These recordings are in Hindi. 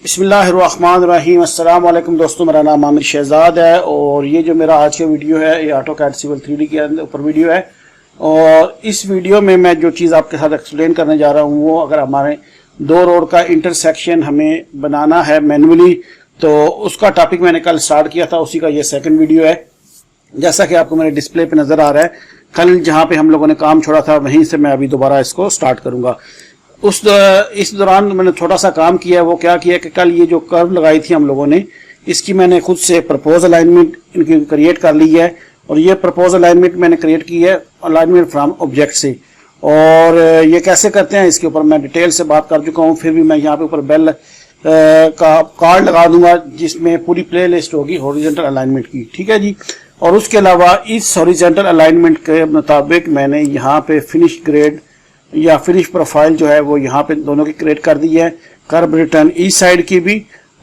बिस्मिल्लाहिर्रहमानिर्रहीम। अस्सलाम वालेकुम दोस्तों, मेरा नाम आमिर शहजाद है और ये जो मेरा आज का वीडियो है ये ऑटोकैड सिविल 3D के ऊपर वीडियो है। और इस वीडियो में मैं जो चीज़ आपके साथ एक्सप्लेन करने जा रहा हूँ वो अगर हमारे दो रोड का इंटरसेक्शन हमें बनाना है मैनुअली, तो उसका टॉपिक मैंने कल स्टार्ट किया था, उसी का ये सेकंड वीडियो है। जैसा कि आपको मेरे डिस्प्ले पे नज़र आ रहा है, कल जहाँ पे हम लोगों ने काम छोड़ा था वहीं से मैं अभी दोबारा इसको स्टार्ट करूँगा। इस दौरान मैंने छोटा सा काम किया है। वो क्या किया कि कल ये जो कर्व लगाई थी हम लोगों ने, इसकी मैंने खुद से प्रपोज अलाइनमेंट इनकी क्रिएट कर ली है। और ये प्रपोज अलाइनमेंट मैंने क्रिएट की है अलाइनमेंट फ्रॉम ऑब्जेक्ट से। और ये कैसे करते हैं इसके ऊपर मैं डिटेल से बात कर चुका हूँ। फिर भी मैं यहाँ पे ऊपर बेल का कार्ड लगा दूंगा जिसमें पूरी प्ले लिस्ट होगी हॉरिजॉन्टल अलाइनमेंट की, ठीक है जी। और उसके अलावा इस हॉरिजॉन्टल अलाइनमेंट के मुताबिक मैंने यहाँ पे फिनिश ग्रेड या फिनिश प्रोफाइल जो है वो यहाँ पे दोनों की क्रिएट कर दी है। कर्व रिटर्न ईस्ट साइड की भी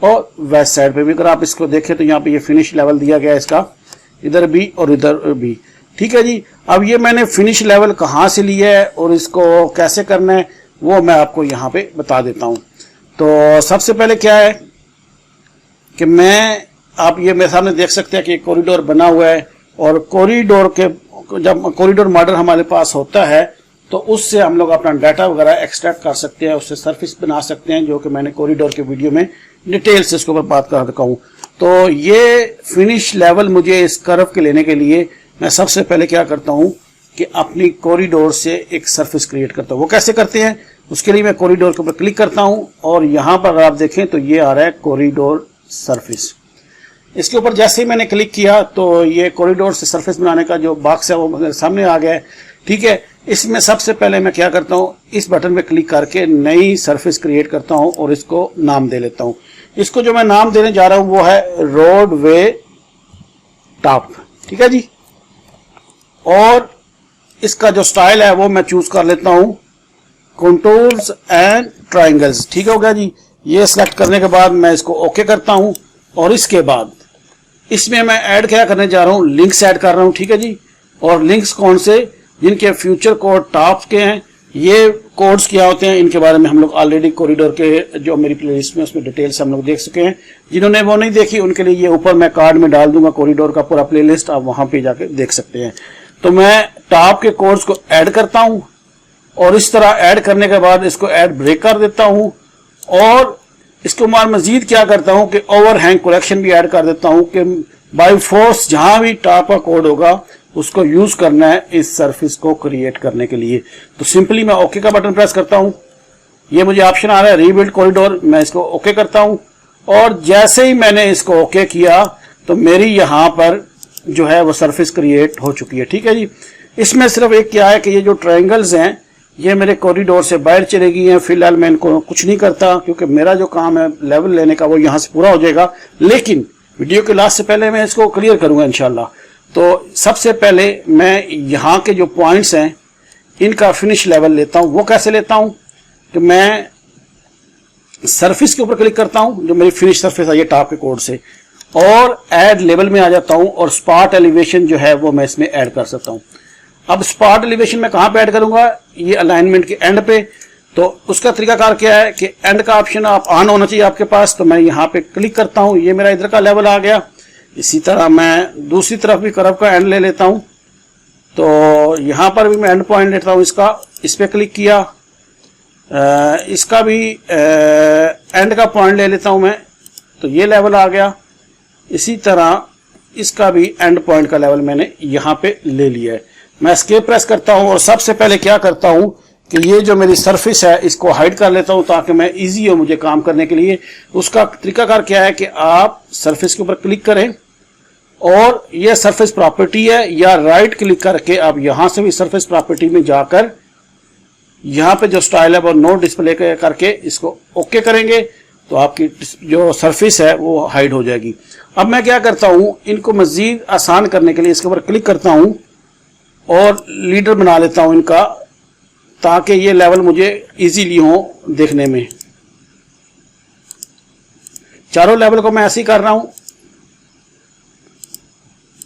और वेस्ट साइड पे भी। अगर आप इसको देखें तो यहाँ पे ये फिनिश लेवल दिया गया है इसका, इधर भी और इधर भी, ठीक है जी। अब ये मैंने फिनिश लेवल कहाँ से लिया है और इसको कैसे करना है वो मैं आपको यहाँ पे बता देता हूँ। तो सबसे पहले क्या है कि आप ये मेरे सामने देख सकते हैं कि कॉरिडोर बना हुआ है। और कॉरिडोर के जब कॉरिडोर मॉडल हमारे पास होता है तो उससे हम लोग अपना डाटा वगैरह एक्सट्रैक्ट कर सकते हैं, उससे सरफेस बना सकते हैं, जो कि मैंने कॉरिडोर के वीडियो में डिटेल से इसके ऊपर बात कर रखा हूँ। तो ये फिनिश लेवल मुझे इस कर्व के लेने के लिए मैं सबसे पहले क्या करता हूँ कि अपनी कॉरिडोर से एक सरफेस क्रिएट करता हूँ। वो कैसे करते हैं उसके लिए मैं कॉरिडोर के ऊपर क्लिक करता हूँ और यहाँ पर अगर आप देखें तो ये आ रहा है कॉरिडोर सरफेस। इसके ऊपर जैसे ही मैंने क्लिक किया तो ये कॉरिडोर से सरफेस बनाने का जो बॉक्स है वो मेरे सामने आ गया है, ठीक है। इसमें सबसे पहले मैं क्या करता हूँ, इस बटन पे क्लिक करके नई सरफेस क्रिएट करता हूँ और इसको नाम दे लेता हूँ। इसको जो मैं नाम देने जा रहा हूँ वो है रोड वे टॉप, ठीक है जी। और इसका जो स्टाइल है वो मैं चूज कर लेता हूँ कंटूर्स एंड ट्राइंगल्स, ठीक हो गया जी। ये सिलेक्ट करने के बाद मैं इसको ओके करता हूँ और इसके बाद इसमें मैं ऐड क्या करने जा रहा हूँ, लिंक्स ऐड कर रहा हूँ, ठीक है जी। और लिंक्स कौन से, जिनके फ्यूचर कोड टॉप के हैं। ये कोड्स क्या होते हैं इनके बारे में हम लोग ऑलरेडी कॉरिडोर के जो मेरी प्लेलिस्ट में उसमें डिटेल से हम लोग देख चुके हैं। जिन्होंने वो नहीं देखी उनके लिए ये ऊपर मैं कार्ड में डाल दूंगा कॉरिडोर का पूरा प्लेलिस्ट, आप वहां पे जाके देख सकते हैं। तो मैं टॉप के कोड्स को ऐड करता हूं और इस तरह ऐड करने के बाद इसको ऐड ब्रेक कर देता हूं और इसको मजीद क्या करता हूं कि ओवरहैंग कलेक्शन भी ऐड कर देता हूं कि बाय फोर्स जहां भी टॉप का कोड होगा उसको यूज करना है इस सरफेस को क्रिएट करने के लिए। तो सिंपली मैं ओके का बटन प्रेस करता हूं, ये मुझे ऑप्शन आ रहा है रीबिल्ड कॉरिडोर, मैं इसको ओके करता हूं। और जैसे ही मैंने इसको ओके किया तो मेरी यहां पर जो है वो सरफेस क्रिएट हो चुकी है, ठीक है जी। इसमें सिर्फ एक क्या है कि ये जो ट्रायंगल्स हैं ये मेरे कॉरिडोर से बाहर चले गई हैं। फिलहाल मैं इनको कुछ नहीं करता क्योंकि मेरा जो काम है लेवल लेने का वो यहां से पूरा हो जाएगा, लेकिन वीडियो के लास्ट से पहले मैं इसको क्लियर करूंगा इंशाल्लाह। तो सबसे पहले मैं यहाँ के जो पॉइंट्स हैं इनका फिनिश लेवल लेता हूँ। वो कैसे लेता हूँ कि मैं सरफेस के ऊपर क्लिक करता हूँ, जो मेरी फिनिश सरफेस है ये टॉप के कोड से, और ऐड लेवल में आ जाता हूँ और स्पॉट एलिवेशन जो है वो मैं इसमें ऐड कर सकता हूँ। अब स्पॉट एलिवेशन मैं कहाँ पे ऐड करूंगा, ये अलाइनमेंट के एंड पे। तो उसका तरीकाकार क्या है कि एंड का ऑप्शन आप ऑन होना चाहिए आपके पास। तो मैं यहाँ पे क्लिक करता हूँ, ये मेरा इधर का लेवल आ गया। इसी तरह मैं दूसरी तरफ भी कर्व का एंड ले लेता हूं। तो यहां पर भी मैं एंड पॉइंट लेता हूं इसका, इस पे क्लिक किया, इसका भी एंड का पॉइंट ले लेता हूं मैं, तो ये लेवल आ गया। इसी तरह इसका भी एंड पॉइंट का लेवल मैंने यहां पे ले लिया है। मैं एस्केप प्रेस करता हूं और सबसे पहले क्या करता हूं कि ये जो मेरी सरफेस है इसको हाइड कर लेता हूं ताकि मैं इजी हो मुझे काम करने के लिए। उसका तरीकाकार क्या है कि आप सरफेस के ऊपर क्लिक करें और ये सरफेस प्रॉपर्टी है, या राइट क्लिक करके आप यहां से भी सरफेस प्रॉपर्टी में जाकर यहां पे जो स्टाइल है वो नो डिस्प्ले करके इसको ओके करेंगे तो आपकी जो सरफेस है वो हाइड हो जाएगी। अब मैं क्या करता हूं, इनको मजीद आसान करने के लिए इसके ऊपर क्लिक करता हूं और लीडर बना लेता हूं इनका, ताकि ये लेवल मुझे इजीली हो देखने में। चारों लेवल को मैं ऐसे ही कर रहा हूं,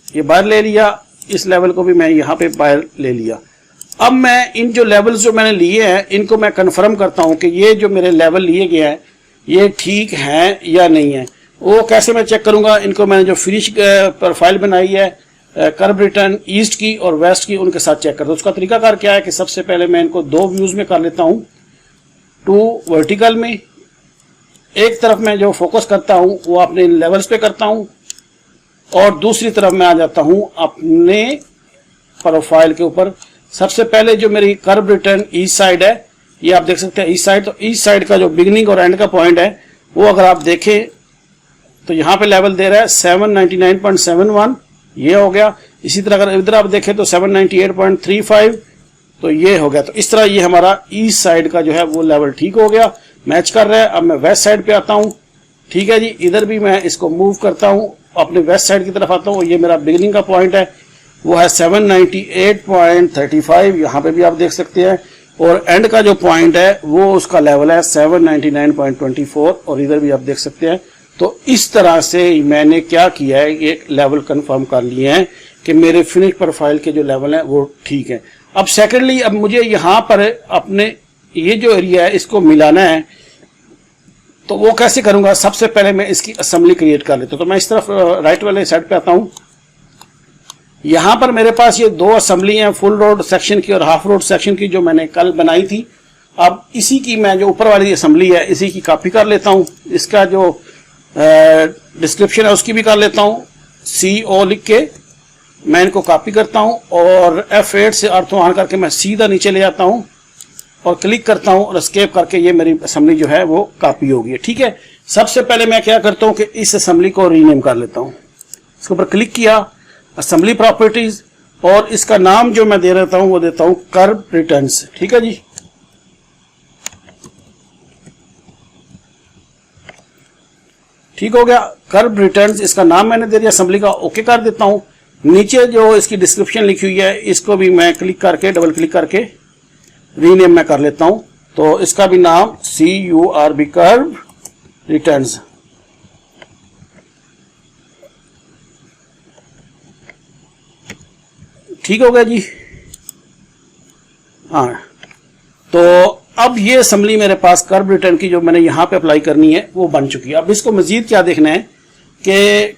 ये बाहर ले लिया, इस लेवल को भी मैं यहाँ पे बाहर ले लिया। अब मैं इन जो लेवल्स जो मैंने लिए हैं इनको मैं कंफर्म करता हूँ कि ये जो मेरे लेवल लिए गए हैं ये ठीक हैं या नहीं है। वो कैसे मैं चेक करूंगा? इनको मैंने जो फिनिश प्रोफाइल बनाई है कर्व रिटर्न ईस्ट की और वेस्ट की, उनके साथ चेक करता हूँ। उसका तरीकाकार क्या है कि सबसे पहले मैं इनको दो व्यूज में कर लेता हूँ। टू वर्टिकल में एक तरफ मैं जो फोकस करता हूँ वो अपने लेवल्स पे करता हूँ और दूसरी तरफ मैं आ जाता हूँ अपने प्रोफाइल के ऊपर। सबसे पहले जो मेरी कर्व रिटर्न ईस्ट साइड है, ये आप देख सकते हैं ईस्ट साइड। तो ईस्ट साइड का जो बिगिनिंग और एंड का पॉइंट है वो अगर आप देखें तो यहाँ पे लेवल दे रहा है 799.71, ये हो गया। इसी तरह अगर इधर आप देखें तो 798.35, तो ये हो गया। तो इस तरह ये हमारा ईस्ट साइड का जो है वो लेवल ठीक हो गया, मैच कर रहा है। अब मैं वेस्ट साइड पे आता हूँ, ठीक है जी। इधर भी मैं इसको मूव करता हूँ, अपने वेस्ट साइड की तरफ आता हूँ। ये मेरा बिगिनिंग का पॉइंट है, वो है 798.35, यहाँ पे भी आप देख सकते हैं। और एंड का जो पॉइंट है वो उसका लेवल है 799.24, और इधर भी आप देख सकते हैं। तो इस तरह से मैंने क्या किया है, ये लेवल कंफर्म कर लिए हैं कि मेरे फिनिश प्रोफाइल के जो लेवल हैं वो ठीक है। अब सेकेंडली, अब मुझे यहाँ पर अपने ये जो एरिया है इसको मिलाना है, तो वो कैसे करूंगा? सबसे पहले मैं इसकी असेंबली क्रिएट कर लेता हूँ। तो मैं इस तरफ राइट वाले साइड पे आता हूँ। यहाँ पर मेरे पास ये दो असेंबली हैं, फुल रोड सेक्शन की और हाफ रोड सेक्शन की, जो मैंने कल बनाई थी। अब इसी की मैं जो ऊपर वाली असेंबली है इसी की कॉपी कर लेता हूँ। इसका जो डिस्क्रिप्शन है उसकी भी कर लेता हूँ, CO लिख के मैं इनको कॉपी करता हूँ और F8 से ऑर्थो ऑन करके मैं सीधा नीचे ले जाता हूँ और क्लिक करता हूँ और एस्केप करके ये मेरी असेंबली जो है वो कॉपी होगी। ठीक है, सबसे पहले मैं क्या करता हूँ कि इस असेंबली को रीनेम कर लेता हूँ। इसके ऊपर क्लिक किया, असेंबली प्रॉपर्टीज, और इसका नाम जो मैं दे देता हूँ वो देता हूँ कर्व रिटर्न्स। ठीक है जी, ठीक हो गया, कर्व रिटर्न्स इसका नाम मैंने दे दिया असेंबली का। ओके कर देता हूँ। नीचे जो इसकी डिस्क्रिप्शन लिखी हुई है इसको भी मैं क्लिक करके, डबल क्लिक करके रीनेम मैं कर लेता हूं। तो इसका भी नाम CURV कर्व रिटर्न्स। ठीक हो गया जी। हाँ, तो अब ये असेंबली मेरे पास कर्व रिटर्न की जो मैंने यहां पे अप्लाई करनी है वो बन चुकी है। अब इसको मजीद क्या देखना है कि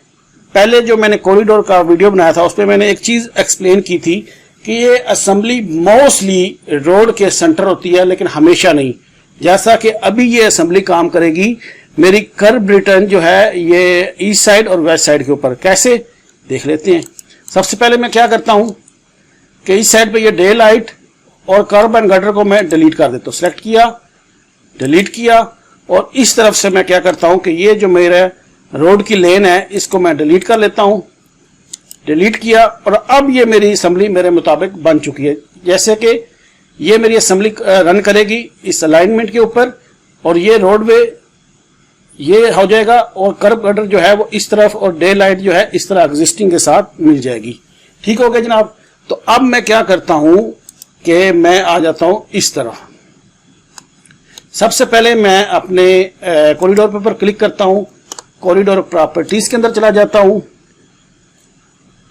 पहले जो मैंने कॉरिडोर का वीडियो बनाया था उस पर मैंने एक चीज एक्सप्लेन की थी कि ये असेंबली मोस्टली रोड के सेंटर होती है, लेकिन हमेशा नहीं। जैसा कि अभी ये असेंबली काम करेगी मेरी कर्व रिटर्न जो है ये ईस्ट साइड और वेस्ट साइड के ऊपर। कैसे देख लेते हैं। सबसे पहले मैं क्या करता हूं कि ईस्ट साइड पे ये डे लाइट और कर्व एंड गटर को मैं डिलीट कर देता हूं। सेलेक्ट किया, डिलीट किया, और इस तरफ से मैं क्या करता हूं कि ये जो मेरा रोड की लेन है इसको मैं डिलीट कर लेता हूं। डिलीट किया, और अब ये मेरी असेंबली मेरे मुताबिक बन चुकी है। जैसे कि ये मेरी असेंबली रन करेगी इस अलाइनमेंट के ऊपर, और ये रोडवे ये हो जाएगा, और कर्व गटर जो है वो इस तरफ, और डे लाइट जो है इस तरह एग्जिस्टिंग के साथ मिल जाएगी। ठीक हो गया जनाब। तो अब मैं क्या करता हूं कि मैं आ जाता हूं इस तरह। सबसे पहले मैं अपने कॉरिडोर पे पर क्लिक करता हूं, कॉरिडोर प्रॉपर्टीज के अंदर चला जाता हूं।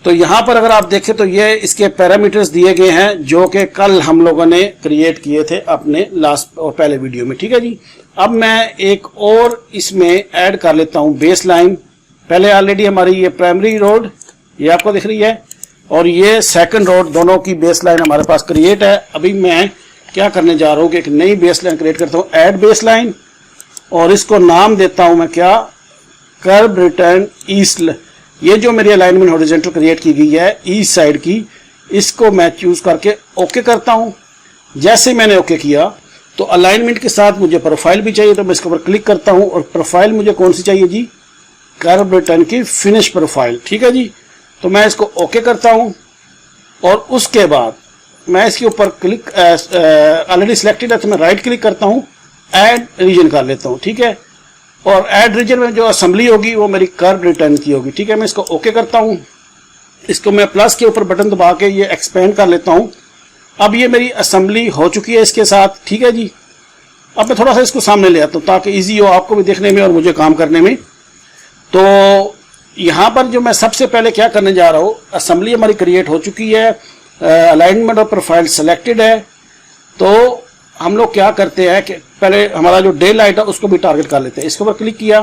तो यहां पर अगर आप देखें तो ये इसके पैरामीटर्स दिए गए हैं जो कि कल हम लोगों ने क्रिएट किए थे अपने लास्ट और पहले वीडियो में। ठीक है जी। अब मैं एक और इसमें ऐड कर लेता हूं बेस लाइन। पहले ऑलरेडी हमारी ये प्राइमरी रोड ये आपको दिख रही है और ये सेकंड रोड, दोनों की बेस लाइन हमारे पास क्रिएट है। अभी मैं क्या करने जा रहा हूं कि एक नई बेस लाइन क्रिएट करता हूं, ऐड बेस लाइन, और इसको नाम देता हूं मैं क्या, कर्व रिटर्न ईस्ट। ये जो मेरी अलाइनमेंट हॉरिजॉन्टल क्रिएट की गई है ईस्ट साइड की, इसको मैं चूज करके ओके करता हूं। जैसे मैंने ओके किया तो अलाइनमेंट के साथ मुझे प्रोफाइल भी चाहिए, तो मैं इसके ऊपर क्लिक करता हूं, और प्रोफाइल मुझे कौन सी चाहिए जी, कर्व रिटर्न की फिनिश प्रोफाइल। ठीक है जी। तो मैं इसको ओके करता हूं, और उसके बाद मैं इसके ऊपर क्लिक, ऑलरेडी सिलेक्टेड है तो मैं राइट क्लिक करता हूं, ऐड रीजन कर लेता हूं। ठीक है, और ऐड रीजन में जो असेंबली होगी वो मेरी कर्व रिटर्न की होगी। ठीक है, मैं इसको ओके करता हूं। इसको मैं प्लस के ऊपर बटन दबा के ये एक्सपेंड कर लेता हूं। अब ये मेरी असेंबली हो चुकी है इसके साथ। ठीक है जी। अब मैं थोड़ा सा इसको सामने ले आता हूं ताकि इजी हो आपको भी देखने में और मुझे काम करने में। तो यहां पर जो मैं सबसे पहले क्या करने जा रहा हूं, असेंबली हमारी क्रिएट हो चुकी है, अलाइनमेंट और प्रोफाइल सेलेक्टेड है। तो हम लोग क्या करते हैं कि पहले हमारा जो डे लाइट है उसको भी टारगेट कर लेते हैं। इसके ऊपर क्लिक किया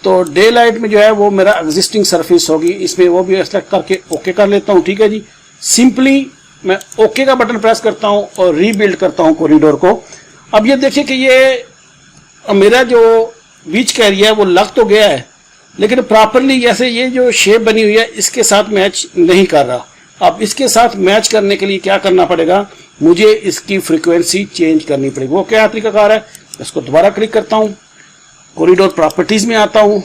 तो डे लाइट में जो है वो मेरा एग्जिस्टिंग सरफेस होगी, इसमें वो भी सेलेक्ट करके ओके कर लेता हूँ। ठीक है जी, सिंपली मैं ओके का बटन प्रेस करता हूँ और रीबिल्ड करता हूँ कॉरिडोर को। अब ये देखिए कि ये मेरा जो बीच का एरिया है वो लग तो गया है, लेकिन प्रॉपरली जैसे ये जो शेप बनी हुई है इसके साथ मैच नहीं कर रहा। अब इसके साथ मैच करने के लिए क्या करना पड़ेगा, मुझे इसकी फ्रीक्वेंसी चेंज करनी पड़ेगी। वो क्या तरीकाकार है, इसको दोबारा क्लिक करता हूँ, कॉरिडोर प्रॉपर्टीज में आता हूँ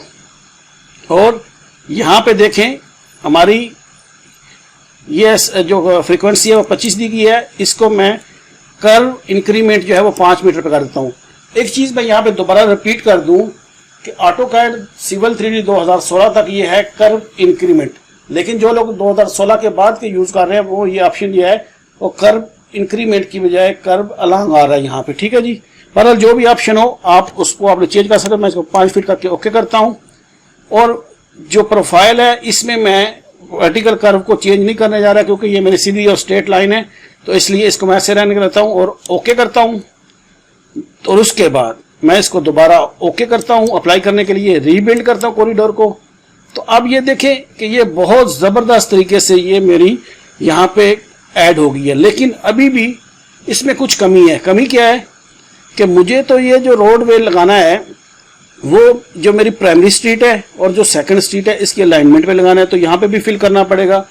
और यहाँ पे देखें हमारी ये जो फ्रीक्वेंसी है वो 25 दी गई है। इसको मैं कर्व इंक्रीमेंट जो है वो 5 मीटर पे कर देता हूँ। एक चीज़ मैं यहाँ पे दोबारा रिपीट कर दूँ कि AutoCAD Civil 3D 2016 तक ये है कर्व इंक्रीमेंट, लेकिन जो लोग 2016 के बाद के यूज़ कर रहे हैं वो ये ऑप्शन जो है वो कर्व इंक्रीमेंट की बजाय कर्व अलोंग आ रहा है यहाँ पे। ठीक है जी, बहरहाल जो भी ऑप्शन हो आप उसको आपने चेंज कर सकते हो। मैं इसको 5 फीट करके ओके करता हूँ और जो प्रोफाइल है इसमें मैं वर्टिकल कर्व को चेंज नहीं करने जा रहा क्योंकि ये मेरी सीधी और स्ट्रेट लाइन है, तो इसलिए इसको मैं ऐसे रहने देता हूँ और ओके करता हूँ। और उसके बाद मैं इसको दोबारा ओके करता हूँ, अप्लाई करने के लिए रीबिल्ड करता हूँ कॉरिडोर को। तो अब ये देखें कि ये बहुत ज़बरदस्त तरीके से ये मेरी यहाँ पे ऐड हो गई है, लेकिन अभी भी इसमें कुछ कमी है। कमी क्या है कि मुझे तो ये जो रोडवे लगाना है वो जो मेरी प्राइमरी स्ट्रीट है और जो सेकंड स्ट्रीट है इसके अलाइनमेंट पे लगाना है, तो यहाँ पे भी फिल करना पड़ेगा।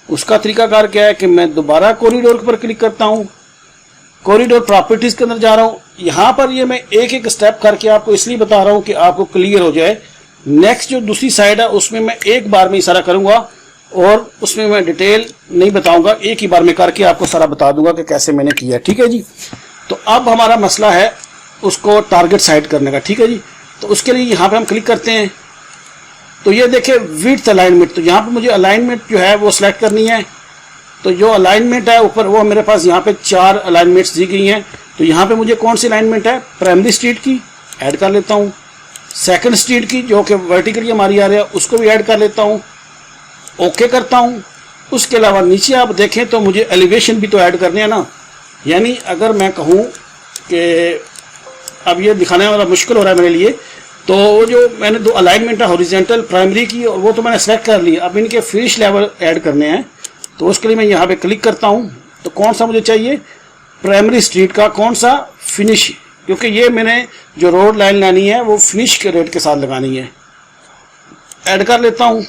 उसका तरीकाकार क्या है कि मैं दोबारा कॉरिडोर पर क्लिक करता हूँ, कॉरिडोर प्रॉपर्टीज के अंदर जा रहा हूँ। यहाँ पर ये मैं एक एक स्टेप करके आपको इसलिए बता रहा हूँ कि आपको क्लियर हो जाए। नेक्स्ट जो दूसरी साइड है उसमें मैं एक बार में इशारा करूँगा और उसमें मैं डिटेल नहीं बताऊँगा, एक ही बार में करके आपको सारा बता दूंगा कि कैसे मैंने किया। ठीक है जी, तो अब हमारा मसला है उसको टारगेट साइड करने का। ठीक है जी, तो उसके लिए यहाँ पे हम क्लिक करते हैं तो ये देखिए विड्थ अलाइनमेंट, तो यहाँ पे मुझे अलाइनमेंट जो है वो सिलेक्ट करनी है। तो जो अलाइनमेंट है ऊपर वो मेरे पास यहाँ पे 4 अलाइनमेंट्स दी गई हैं। तो यहाँ पे मुझे कौन सी अलाइनमेंट है, प्राइमरी स्ट्रीट की ऐड कर लेता हूँ, सेकंड स्ट्रीट की जो कि वर्टिकली हमारी आ रही है उसको भी ऐड कर लेता हूँ, ओके करता हूँ। उसके अलावा नीचे आप देखें तो मुझे एलिवेशन भी तो ऐड करने हैं ना, यानी अगर मैं कहूँ कि अब ये दिखाने वाला मुश्किल हो रहा है मेरे लिए, तो जो मैंने 2 अलाइनमेंट है हॉरिजॉन्टल प्राइमरी की और वो तो मैंने सेलेक्ट कर ली, अब इनके फिनिश लेवल ऐड करने हैं। तो उसके लिए मैं यहाँ पे क्लिक करता हूँ। तो कौन सा मुझे चाहिए, प्राइमरी स्ट्रीट का कौन सा फिनिश, क्योंकि ये मैंने जो रोड लाइन लानी है वो फिनिश के रेट के साथ लगानी है, ऐड कर लेता हूँ।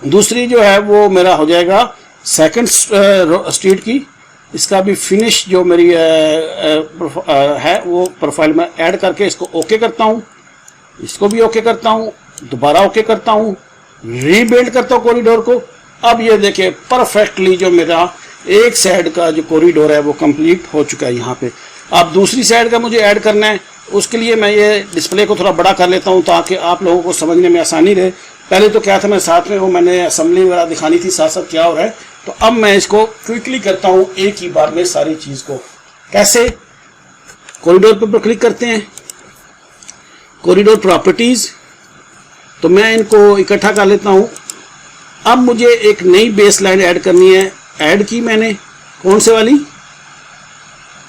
दूसरी जो है वो मेरा हो जाएगा सेकंड स्ट्रीट की, इसका भी फिनिश जो मेरी है वो प्रोफाइल में ऐड करके इसको ओके करता हूँ, इसको भी ओके करता हूँ, दोबारा ओके करता हूँ, रीबिल्ड करता हूँ कॉरिडोर को। अब ये देखिए परफेक्टली जो मेरा एक साइड का जो कॉरिडोर है वो कंप्लीट हो चुका है यहाँ पे। अब दूसरी साइड का मुझे ऐड करना है, उसके लिए मैं ये डिस्प्ले को थोड़ा बड़ा कर लेता हूँ ताकि आप लोगों को समझने में आसानी रहे। पहले तो क्या था मैं साथ में वो मैंने असेंबली वगैरह दिखानी थी साथ साथ क्या हो रहा है, तो अब मैं इसको क्विकली करता हूँ एक ही बार में सारी चीज़ को। कैसे, कॉरिडोर पर क्लिक करते हैं, कॉरिडोर प्रॉपर्टीज, तो मैं इनको इकट्ठा कर लेता हूँ। अब मुझे एक नई बेस लाइन ऐड करनी है, ऐड की मैंने कौन से वाली,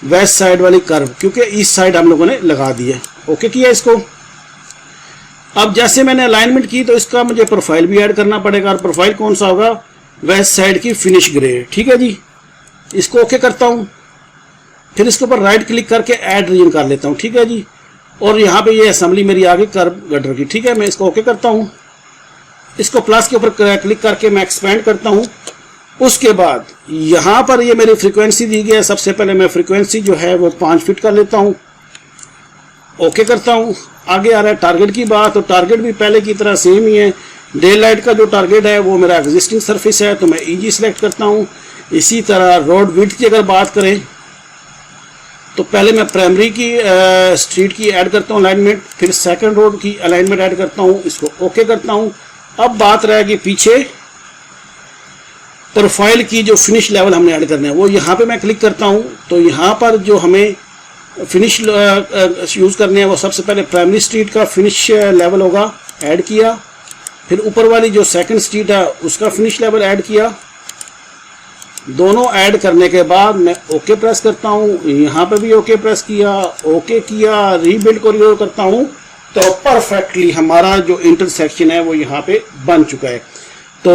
वेस्ट साइड वाली कर्व, क्योंकि इस साइड हम लोगों ने लगा दी है, ओके किया इसको। अब जैसे मैंने अलाइनमेंट की तो इसका मुझे प्रोफाइल भी ऐड करना पड़ेगा, और प्रोफाइल कौन सा होगा, वेस्ट साइड की फिनिश ग्रे। ठीक है जी, इसको ओके करता हूँ, फिर इसके ऊपर राइट क्लिक करके ऐड रीजन कर लेता हूँ। ठीक है जी, और यहाँ पे ये असेंबली मेरी आ गई कर्व गटर की। ठीक है, मैं इसको ओके करता हूँ, इसको प्लस के ऊपर क्लिक करके मैं एक्सपेंड करता हूँ। उसके बाद यहाँ पर ये मेरी फ्रीक्वेंसी दी गई है, सबसे पहले मैं फ्रीक्वेंसी जो है वो 5 फीट कर लेता हूँ, ओके करता हूँ। आगे आ रहा है टारगेट की बात, तो टारगेट भी पहले की तरह सेम ही है। डे लाइट का जो टारगेट है वो मेरा एग्जिस्टिंग सरफेस है, तो मैं ईजी सेलेक्ट करता हूँ। इसी तरह रोड विड्थ की अगर बात करें तो पहले मैं प्राइमरी की स्ट्रीट की ऐड करता हूँ अलाइनमेंट, फिर सेकंड रोड की अलाइनमेंट ऐड करता हूँ, इसको ओके करता हूँ। अब बात रहेगी पीछे प्रोफाइल की, जो फिनिश लेवल हमने ऐड करना है वो यहाँ पे मैं क्लिक करता हूँ। तो यहाँ पर जो हमें फिनिश यूज़ करने हैं वो सबसे पहले प्राइमरी स्ट्रीट का फिनिश लेवल होगा, ऐड किया। फिर ऊपर वाली जो सेकंड स्ट्रीट है उसका फिनिश लेवल ऐड किया। दोनों ऐड करने के बाद मैं ओके प्रेस करता हूँ, यहाँ पे भी ओके प्रेस किया, ओके किया, रीबिल्ड कॉरिडोर करता हूँ, तो परफेक्टली हमारा जो इंटरसेक्शन है वो यहाँ पे बन चुका है। तो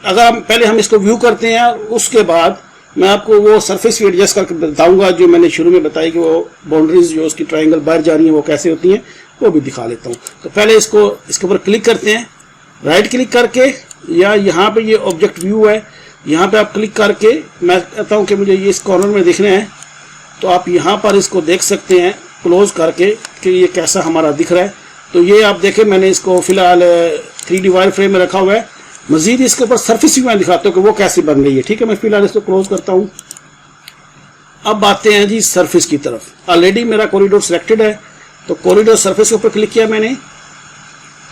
अगर पहले हम इसको व्यू करते हैं, उसके बाद मैं आपको वो सरफेस भी एडजस्ट करके बताऊंगा जो मैंने शुरू में बताई कि वो बाउंड्रीज जो उसकी ट्रायंगल बाहर जा रही है वो कैसे होती हैं, वो भी दिखा लेता हूँ। तो पहले इसके ऊपर क्लिक करते हैं, राइट क्लिक करके, या यहाँ पे ये ऑब्जेक्ट व्यू है, यहाँ पे आप क्लिक करके, मैं कहता हूँ कि मुझे ये इस कॉर्नर में देखना है, तो आप यहाँ पर इसको देख सकते हैं क्लोज करके कि ये कैसा हमारा दिख रहा है। तो ये आप देखें, मैंने इसको फिलहाल 3D वायर फ्रेम में रखा हुआ है। मजीद इसके ऊपर सरफेस भी मैं दिखाता हूँ कि वो कैसे बन रही है। ठीक है, मैं फिलहाल इसको क्लोज करता हूँ। अब आते हैं जी सरफेस की तरफ। ऑलरेडी मेरा कॉरिडोर सिलेक्टेड है, तो कॉरिडोर सरफेस के ऊपर क्लिक किया मैंने,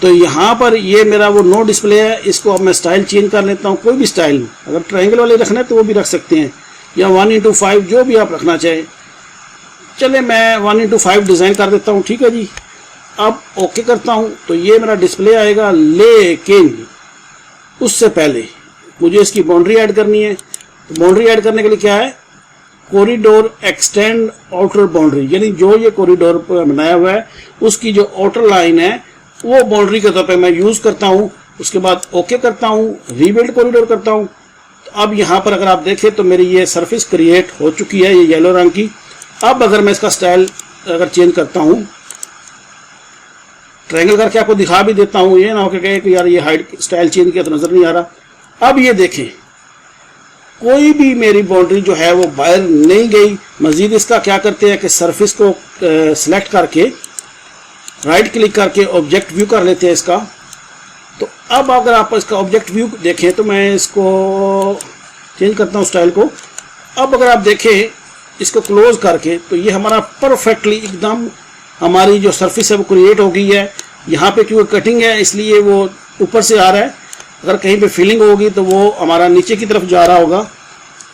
तो यहाँ पर ये मेरा वो नो डिस्प्ले है। इसको अब मैं स्टाइल चेंज कर लेता हूँ, कोई भी स्टाइल। अगर ट्रायंगल वाले रखना है तो वो भी रख सकते हैं, या 1:5 जो भी आप रखना चाहें। चले मैं 1:5 डिज़ाइन कर देता हूँ। ठीक है जी, अब ओके करता हूँ तो ये मेरा डिस्प्ले आएगा, लेकिन उससे पहले मुझे इसकी बाउंड्री ऐड करनी है। तो बाउंड्री ऐड करने के लिए क्या है, कॉरिडोर एक्सटेंड आउटर बाउंड्री, यानी जो ये कॉरिडोर बनाया हुआ है उसकी जो आउटर लाइन है वो बाउंड्री के तौर पे मैं यूज़ करता हूँ। उसके बाद ओके करता हूँ, रीबिल्ड कॉरिडोर करता हूँ। तो अब यहाँ पर अगर आप देखें तो मेरी ये सरफेस क्रिएट हो चुकी है, ये येलो रंग की। अब अगर मैं इसका स्टाइल अगर चेंज करता हूँ, ट्रायंगल करके आपको दिखा भी देता हूँ, ये ना हो कहे कि यार ये हाइट स्टाइल चेंज किया तो नज़र नहीं आ रहा। अब ये देखें, कोई भी मेरी बाउंड्री जो है वो बाहर नहीं गई। मजीद इसका क्या करते हैं कि सरफेस को सिलेक्ट करके राइट क्लिक करके ऑब्जेक्ट व्यू कर लेते हैं इसका। तो अब अगर आप इसका ऑब्जेक्ट व्यू देखें, तो मैं इसको चेंज करता हूँ स्टाइल को। अब अगर आप देखें इसको क्लोज करके, तो ये हमारा परफेक्टली एकदम हमारी जो सरफेस है वो क्रिएट हो गई है। यहाँ पे क्योंकि कटिंग है इसलिए वो ऊपर से आ रहा है, अगर कहीं पे फिलिंग होगी तो वो हमारा नीचे की तरफ जा रहा होगा।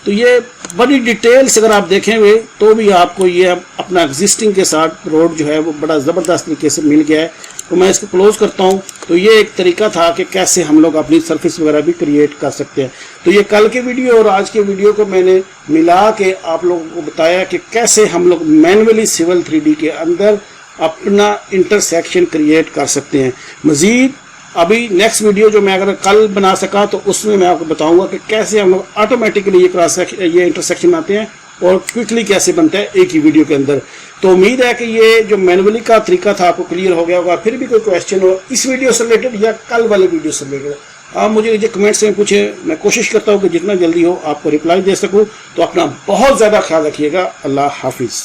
तो ये बड़ी डिटेल से अगर आप देखें हुए तो भी आपको ये अपना एग्जिस्टिंग के साथ रोड जो है वो बड़ा ज़बरदस्त तरीके से मिल गया है। तो मैं इसको क्लोज करता हूँ। तो ये एक तरीका था कि कैसे हम लोग अपनी सरफेस वगैरह भी क्रिएट कर सकते हैं। तो ये कल के वीडियो और आज के वीडियो को मैंने मिला के आप लोगों को बताया कि कैसे हम लोग मैनुअली सिविल 3D के अंदर अपना इंटरसेक्शन क्रिएट कर सकते हैं। मज़ीद अभी नेक्स्ट वीडियो जो मैं अगर कल बना सका तो उसमें मैं आपको बताऊंगा कि कैसे हम लोग ऑटोमेटिकली ये इंटरसेक्शन आते हैं और क्विकली कैसे बनता है एक ही वीडियो के अंदर। तो उम्मीद है कि ये जो मैनुअली का तरीका था आपको क्लियर हो गया होगा। फिर भी कोई क्वेश्चन हो इस वीडियो से रिलेटेड या कल वाले वीडियो से रिलेटेड, आप मुझे ये कमेंट्स में पूछें। मैं कोशिश करता हूँ कि जितना जल्दी हो आपको रिप्लाई दे सकूँ। तो अपना बहुत ज़्यादा ख्याल रखिएगा। अल्लाह हाफिज़।